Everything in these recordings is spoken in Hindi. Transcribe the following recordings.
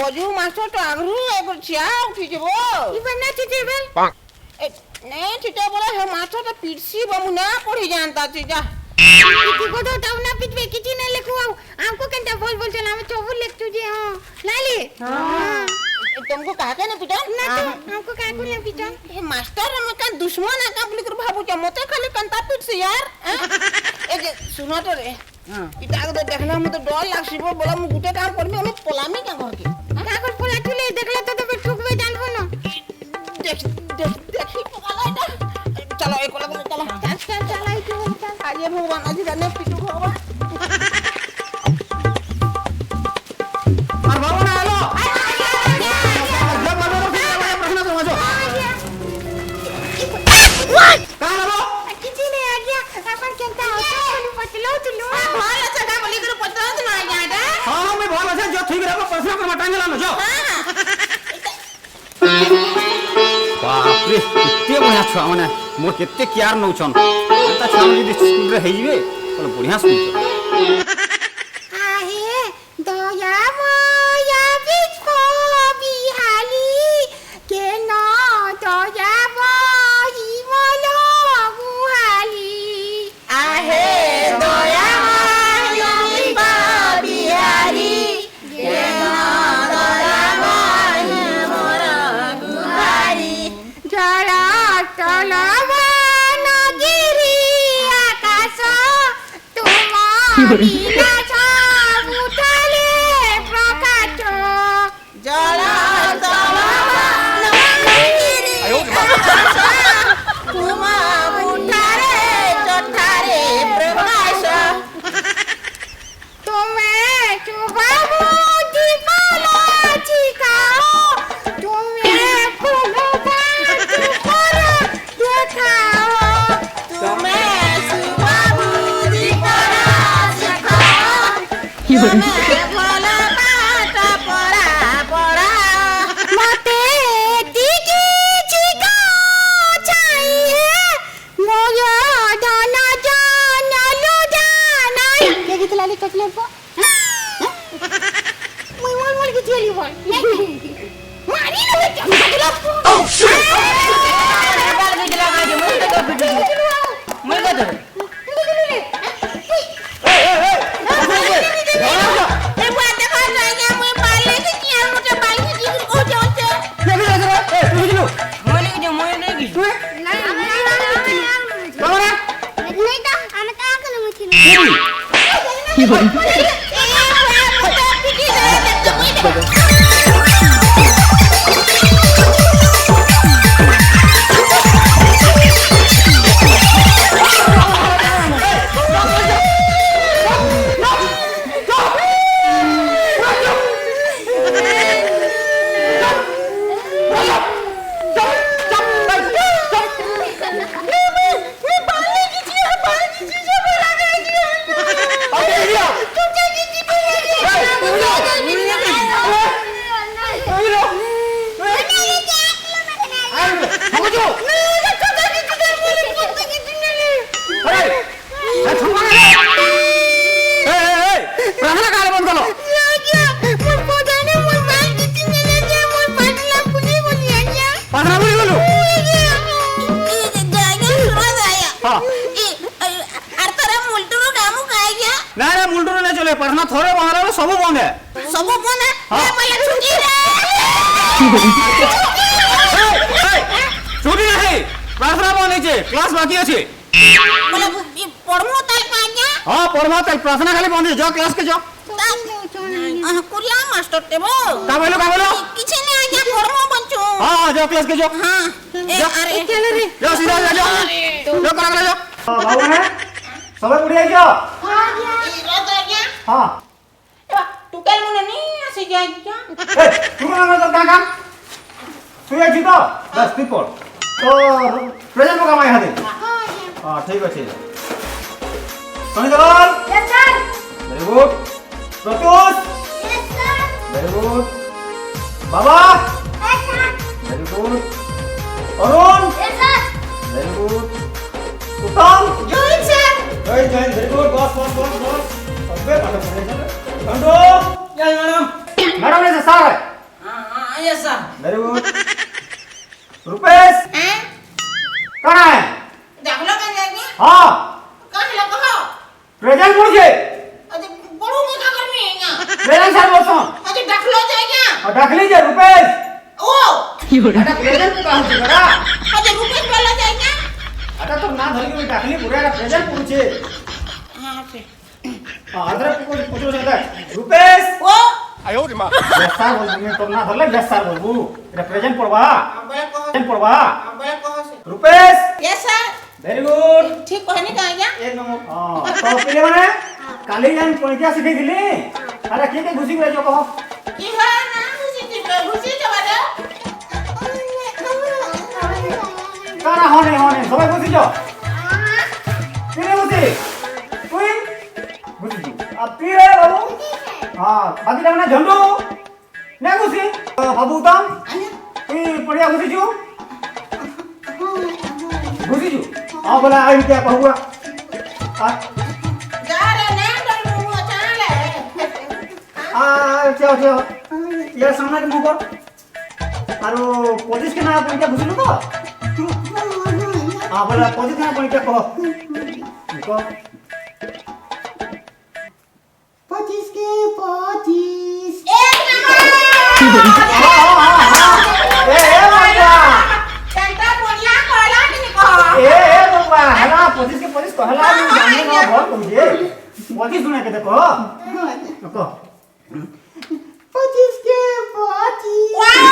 রজু মাস্টার তো আগ্রহ করছিয়া উঠি যাব ইবা না চিতেবে নে চিটা বলে হে মাস্টারটা পিটছি বামু না পড়ে জানতা যা কি কথা তাও না পিটবে কিছু না লেখুও আমকো কেনটা बोलते ना हम चौबुल लिखतु जे हां लाली हां तुमको कहा के ना पिटा ना तो हमको का को ना पिटा हे मास्टर हम का दुश्मन है का बोली कर भाबू जा मते खाली कंता पिट से यार ए जे सुनो तो रे पिटा को देखना हम तो डर लागसिबो बोला मु गुटे काम करबे हम पलामी का घर के का कर पला चले देखला तो बे ठुकबे जानबो ना देखी पकाला এটা चलो एक कोला चलो चल चलाई तो आज भगवान आज जाने पिटू भगवान और बाबू ना हेलो जब बाबू को प्रश्न समझो व्हाट कहां हो किसी ने आ गया अपन केनता होतो पतलो तुलो भाई अच्छा का बोली कर पतला तो ना जाडा हां मैं बोल अच्छा जो ठीक रहबो प्रश्न को मटांगे लानो जो बाप रे कितने बढ़िया छुआ माने मोर केते केयर नौ छन अंता छुआ जदी स्कूल रे हेइबे बोले बढ़िया स्कूल आहे दया माया बिचको बिहाली के न दया बही मलो गुहाली आहे दया माया बिहारी के ना दया माया मोर गुहारी जरा तलवा नगिरी आकाश तुम्हारी नाचा उठले प्रकाश जला तलवा नगिरी तुमा उठारे चठारे प्रकाश तुम्हें चुबाबू दीपाला चिकाओ तुम्हें फूलों का चुपर देखाओ तुम्हें सुबह बुद्धि करा सिखाओ तुम्हें भला बात पढ़ा पढ़ा मते दिगी चिकाओ चाहिए मोयो दाना जाना लो जाना क्या गीत लाली कटले को मुई मोल गीत लाली बोल मारी ना क्या कटला बाल गीत लगा दे मुझे तो वीडियो मैं कर दे ए बात देखा जाएगा मैं बाल लेके किया मुझे बाल की चीज को जोते मोले जो मोले नहीं की प्रार्थना काले बंद करो प्रार्थना बोली बोलो हां ना ना मुल्टू ने चले प्रार्थना थोड़े बाहर सब बंद है सब बंद है हाँ। पहले छुट्टी रे छुट्टी नहीं प्रार्थना बंद है क्लास बाकी আছে बोले ये पढ़मो ताई पाया हां पढ़वा तक प्रार्थना खाली बंद है जाओ क्लास के जाओ कुरिया मास्टर टेबो का बोलो किछ नहीं आया पढ़मो बंचो हां जाओ क्लास के जाओ हां अरे चलो रे जाओ सीधा जाओ करा जाओ बाबू है सब बुढ़ी आई जाओ हां तू कल मुने नहीं आसे जा ए तू ना तो काम तू ये जीतो बस तू पढ़ तो प्रेजेंट को काम आया दे हां ठीक है Soni Dalal yes sir very good Pratyush yes sir very good Baba yes sir very good Arun yes sir very good Uttam join sir Jay very good boss अबे पाठ पढ़े चल कंडो यस मैडम मैडम ने सर प्रेजेंट पड़छे अरे बड़ो में का करमी है क्या प्रेजेंट सार बोलछो अरे डखलो जाए क्या और ढकली जे रुपेश ओ अरे प्रेजेंट को कहां से बड़ा अरे रुपए वाला जाए क्या अरे तो ना धरली में ढकली पूरा प्रेजेंट पड़छे हां से अदर को पूछो से रुपेश ओ बेसार बोल तो ना धरले बेसार बोलबू एटा प्रेजेंट पड़बा बड़े कहो प्रेजेंट पड़बा बड़े कहो से Rupesh yes sir very good ठीक कहनी का क्या एक नंबर हां तो पहले माने काली जान पणिया सिखै दिली अरे के घुसी गरे जो कहो की है ना घुसी जवारे काना होने सबे घुसी जो किने घुसी तुई घुसी जो अब पीरे बाबू हां बाकी ना झंडू ने घुसी बाबू तम तुई पड़िया घुसी जो घुसी जो आ बोला आई क्या कहूआ आ जा रे ना डर मुंह चाले चलो ये सामने के मुंह पर आरो पुलिस के ना पणिया घुसिलु तो हां बोला पुलिस के ना पणिया कहो को 25 के 25 एक नंबर ए बाबा सेंटर बोलिया कहला कि नहीं कहो ए बाबा हला पुलिस के पुलिस कहला नहीं जाने ना बहुत तुझे पुलिस सुना के देखो को 25 के 25 वाओ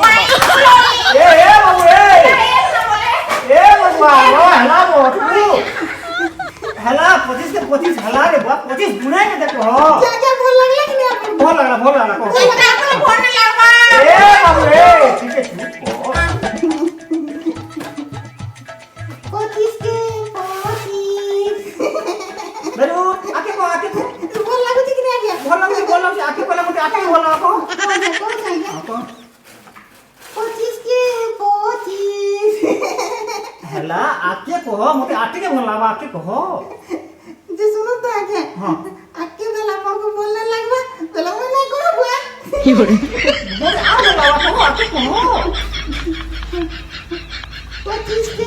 माय खुलाई ए बाबू ए बाबा वो हला बहुत हला 25 के 25 हला रे बाप 25 गुना के देखो क्या बोल लगला कि नहीं आपको बोल लगा को सेंटर को फोन लगा ए बाबू ए ठीक है चुप हो 25 के 25 बेरू आके को बोल लागू कि नहीं आगे बोल लगे आके बोला मुझे आके बोला को कौन जाएगा 25 के 25 हला आके को मुझे आके के बोला आके को जे सुनो तो आगे हां आके वाला पर को बोलने लगबा बोला मैं नहीं करो बुआ मुझे आ बोला को आके को 25 के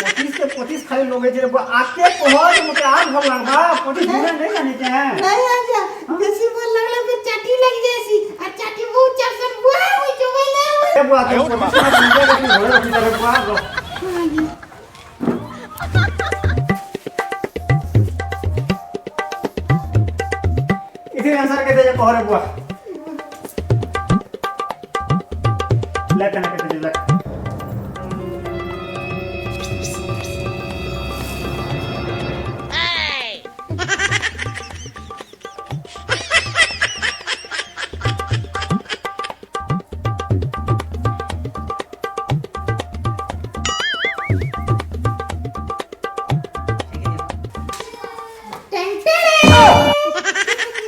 25 के 25 खाली लोग जे आके को मुझे आज भल लगबा 25 गुना नहीं जाने के नहीं आजा बेसी बोल लगला फिर चाटी लग जाएसी और चाटी बहुत चरसन बुआ हुई जो नहीं हुई ए बुआ तो समझे कि घोड़े उठी जाए बुआ इसी आंसर के दे को रे बुआ लेकिन के दे ले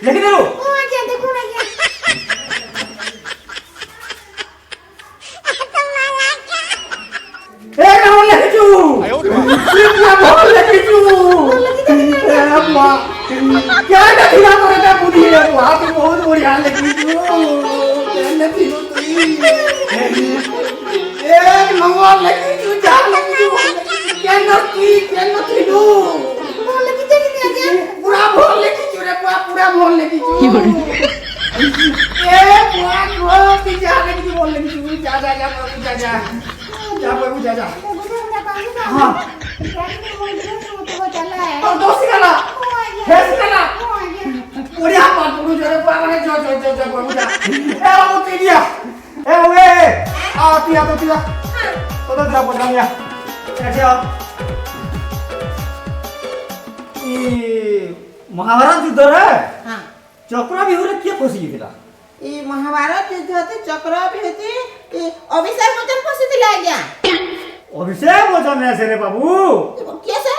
लेकिन लो ओ आजा देखो ना क्या ए ना लेके चू क्या बोल लेके चू ए अम्मा क्या देखिला करे ना बुढ़ी है वो आप बहुत बढ़िया लेके चू कहने थी तू ए नंबर लेके चू जा लेके चू क्या नती लो बोल लगी चली नहीं आजा पूरा बोल लेके चू रे पूरा बोल लेके चू ए पूरा पीछे लेके चू बोल लेके चू जा हां तो दोस्ती कला फेस कला बढ़िया बात बोलू जरे पागल जो बोलू जा ए बाबू तीडिया ए ओए आ तिया तो तेरा पटामिया कैसे आओ ई महाभारत युद्ध रे हां चक्र भी होरे के फसी गेला ई महाभारत युद्ध होते चक्र भी होती ई अभिषेक बच्चन फंसी दिला गया अभिषेक बच्चन ऐसे रे बाबू कैसे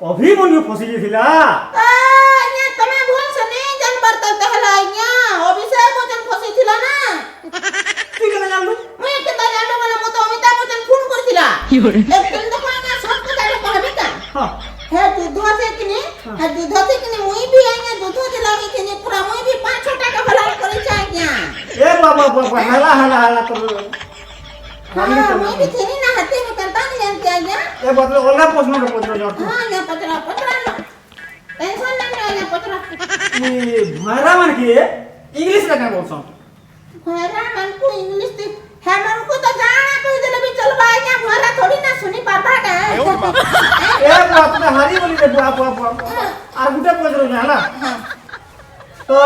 अभिमन्यु फसी गेला ये तमे भूल से नहीं जान पड़ता कहला यहाँ अभिषेक बच्चन फंसी थिला ना तू के जानलू मैं के ता जानलो वाला मत अमिताभ बच्चन फोन करथिला एक दिन तो ना सब के जानो कहबे का हां है युद्ध से किने मुई भी आइया युद्ध से लागे किने पूरा मुई भी 5 टाका भला करे चाहे क्या ए बाबा हला कर हां मुई भी थेनी ना हाथे में करता के बदले अलग प्रश्न के पत्र जो तू हां या पचरा पचरा लो टेंशन नहीं या पचरा ये भरा मन के इंग्लिश का बोल सो घरा मन को इंग्लिश ते हमन को तो जाना कोई दिले भी चलबा या घरा थोड़ी ना सुनी पाता का ए बात में हारी बोली रे बुआ बुआ बुआ और गुटे पत्र जो हला हां तो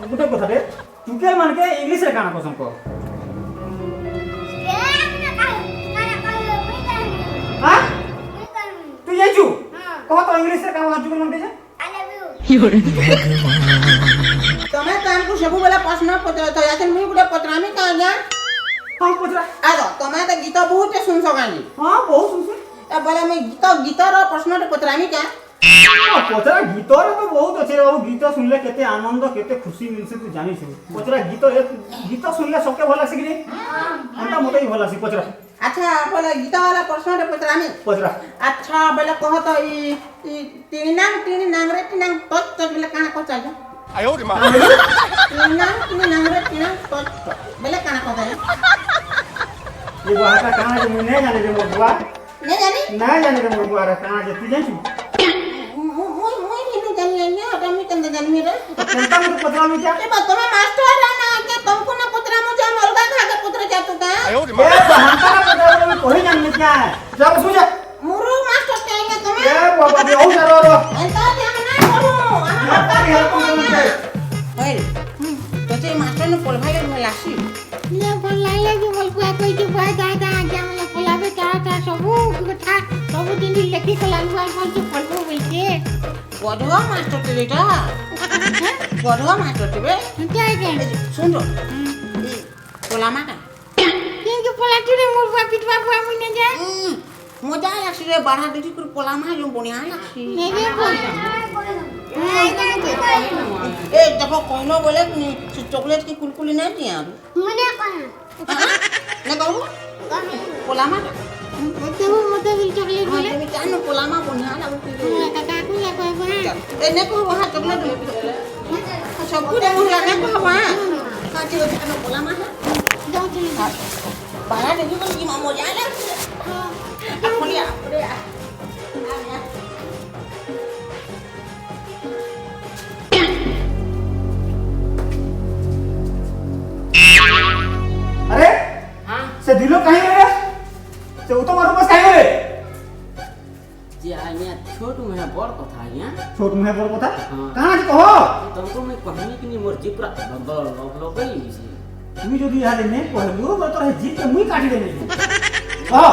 गुटे कथा रे टुकेल मन के इंग्लिश रे गाना पसंद को हां तू ये छु कहो तो इंग्लिश रे गाना टुकेल मन के તમે તો આમકુ ସବୁବେଳେ ପ୍ରଶ୍ନ ପଚାରୁଛ याचन ମୁଇ ଗୋଟେ ପଚରାମି का आज्ञा हां पचरा आरो तमे तो गीत बहुत सुनछ गानी हां बहुत सुन ए बोले मैं गीतर प्रश्न पचरामि क्या पचरा गीत रे तो बहुत अच्छे बाबू गीत सुनले केते आनंद केते खुशी मिलसे तू जानि छु पचरा गीत सुनले सबके भल लासी कि नहीं अंता मते ही भल लासी पचरा अच्छा बोले गीत वाला प्रश्न पचरामि पचरा अच्छा बोले कह तो ई तीन नांग रे तीन नांग टच टच बोले काना को चाहिए 哎呦我的妈！ तीन नांग रे तीन नांग टच बोले काना को चाहिए ये बुआ का कहां जे मुई नहीं जाने रे मोर बुआ नहीं जानी नहीं जाने रे मोर बुआ रे कहां जे तू जानि छु मुई नहीं जानी ना हटामी कंद जानी रे केनता मुझे पचरा में क्या ए बात में मास्टर है ना क्या तुमको ना पुत्रा मुझे हम अलगा खा के पुत्र चाहतू का 哎呦我的 ए 妈！ बहनता ना पचरा में कोई जान नहीं क्या है जब सुन जा मुरु मास्टर कहेंगे तुम्हें ए बाबा ये हो जा रो ऐसा ध्यान ना करो हमारा तारी है तुम ओए तो जे मास्टर ने पोल भाई में लासी ले बोल लाइले भी बोल कुआ कोई जो बुआ दादा आज्ञा मला बोलावे ता सबु कथा सबु दिन लेखि के लालुआ बोल जो पढ़बो बोलके पढ़वा मास्टर के बेटा पढ़वा मास्टर के बे क्या है सुन रो पोलामा का के पलाटी रे मोर बुआ पिटवा बुआ मुने जा मजा लासी रे बाढ़ा देखि कर पोलामा जो बढ़िया लासी मेरे बोल ए देखो कहनो बोले चॉकलेट की कुलकुली नहीं दिया मने कहा ना कहू पोलामा देबो मते बिल चॉकलेट बोले मैं जानो पोलामा बढ़िया लागो काका को या कहबा ए ने को वहां चॉकलेट सब कुछ मुहला ने को वहां काची हो जानो पोलामा जाओ चलो बाहर देखी बोल की मामो जाने खोलिया अरे हां से दिलो कहीं रे से उतो मारो बस कहीं रे जे आइया छोट में बड़ कथा आइया छोट मुहे बोल কথা हाँ। कहां जे कहो तुमको मैं कहनी कि मोर जीपरा लोग गई सी তুমি যদি ইহালে নে কহলু বল তোর জিত के मुई काटी देने हां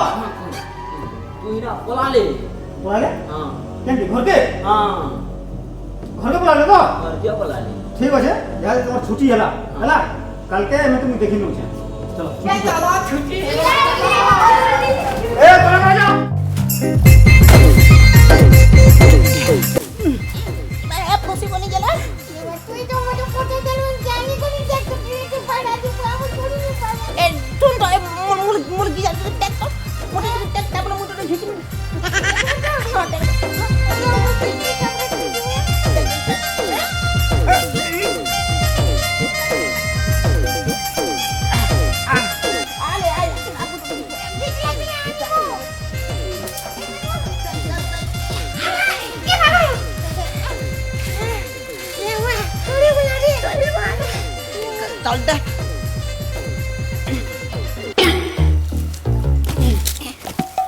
तू इरा बोला ले बोले हां केन घर के हां घर के बोलाले तो और क्या बोला ले ठीक আছে যা তোমার ছুটি হলা হলা কালকে আমি তুমি দেখি নছে চলো चलो छुट्टी এ তোরা না যাও मैं खुशी बनी गेला তুই তো মতো ফটো দেলু জানি কোনি দেখ তুই পড়া দি বাবু छोड़ी नहीं पावे ए तुम तो मुर्गी जाते टेक तो मुर्गी टेक टेबल मुर्गी ढिकी चल दे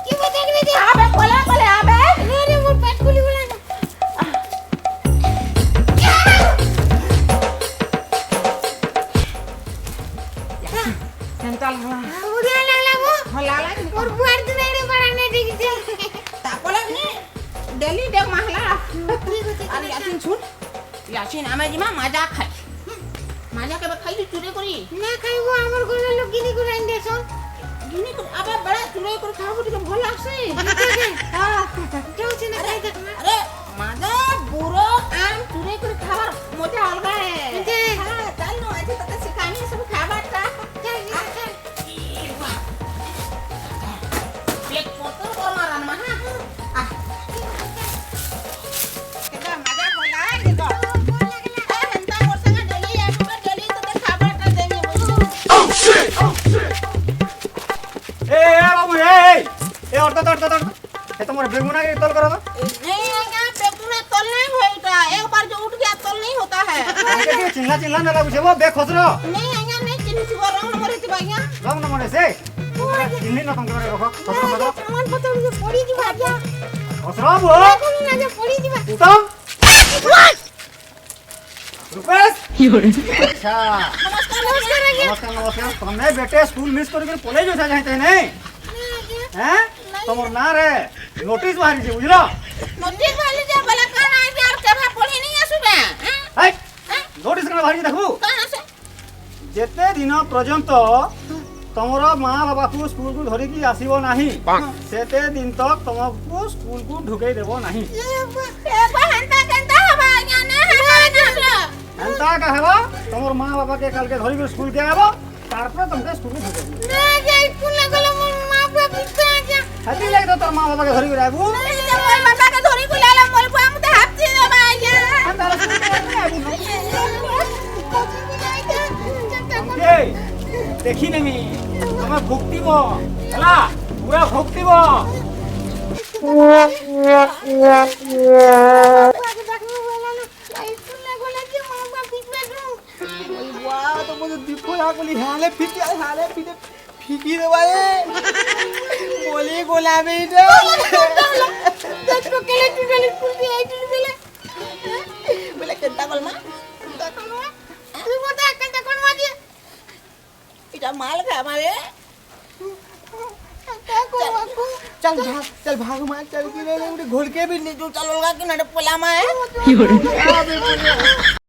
কি বলে রে आबे बोले आबे রে মোর পেট খুলি বলা না चल हाँ বুড়িয়া লাগলা গো होला ला মোর বুয়ার দিনে রে বাড়ানে দিছে तापला ने डेली देख महला अरे यासिन सुन यासिन आमे जिमा मजा खाई मजा के खाई चुरे करी না খাইবো আমার ঘরে লোক গিনি করে আইন দেছো गिनी कर आबे बड़ा चुरे कर खाबो टिके भल लागसे हां যাওছি না খাই দেখ अरे मजा बुरो आम चुरे कर खाবার मजा अलगा है जे हां चल नो आज तक सिखानी सब खाबाटा प्लेट पोतर को मारन मा हां केदा मजा होला ये तो हंता वर्षा डेली या डेली तो खाबाटा देनी ए बाबू ए ए और तो करो तो नहीं आएगा पेटूरा तल नहीं होएगा एक बार जो उठ गया तल नहीं होता है आगे चिल्ला चिल्ला ना लागू छे वो बे खसरो नहीं आएगा नहीं चिन्ह छिपा रंग नंबर इतनी बाइया रंग न मने से चिन्नी ना तुम करे रखो खसरो खसरो सामान पत्र जो पड़ी जी भाजा खसरो वो कोनी ना जो पड़ी जी उत्तम रुपेश अच्छा नमस्कार नमस्कार नमस्कार नमस्कार तुमने बेटे स्कूल मिस करके कॉलेज उठा जाते नहीं हैं तमर ना रे नोटिस बाहरी जे बुझलो नोटिस वाली जे बला काना है यार केभा पढ़ी नहीं आसुबे है नोटिस करना बाहरी देखू कहां से जेते दिन पर्यंत तमर माँ बाबा को स्कूल को धरी की आसीबो नाही सेते दिन तक तुमको स्कूल को ढुकई देबो नाही ए बहनता केंता हवा जाने हमारे नासलो एंता कहबो तमर माँ बाबा के कल के धरी के स्कूल के आबो तार पर तुमके स्कूल को ढुकई ना जे स्कूल ना गलो मोर मां बाप पिता जा हती लाग तो तोर माँ बाबा के धरी के आबू नहीं जब मोर बाबा के धरी को लाला मोर को हम तो हाथी दे बाया अंदर स्कूल के आबू ए देखी नेमी तमे भुक्तिब हला पूरा भुक्तिब वाह तो मुझे दिखो यहाँ को हाले फिटे फीकी दे वाले बोली गुलाबी दे देखो केले टुटले स्कूल भी आई टुटले बोले केंता कल मां तू बता केंता कोन माजे इटा माल खा हमारे चल भाग मार चल के ले घोल के भी जो चलोगा कि ना पोला में है ले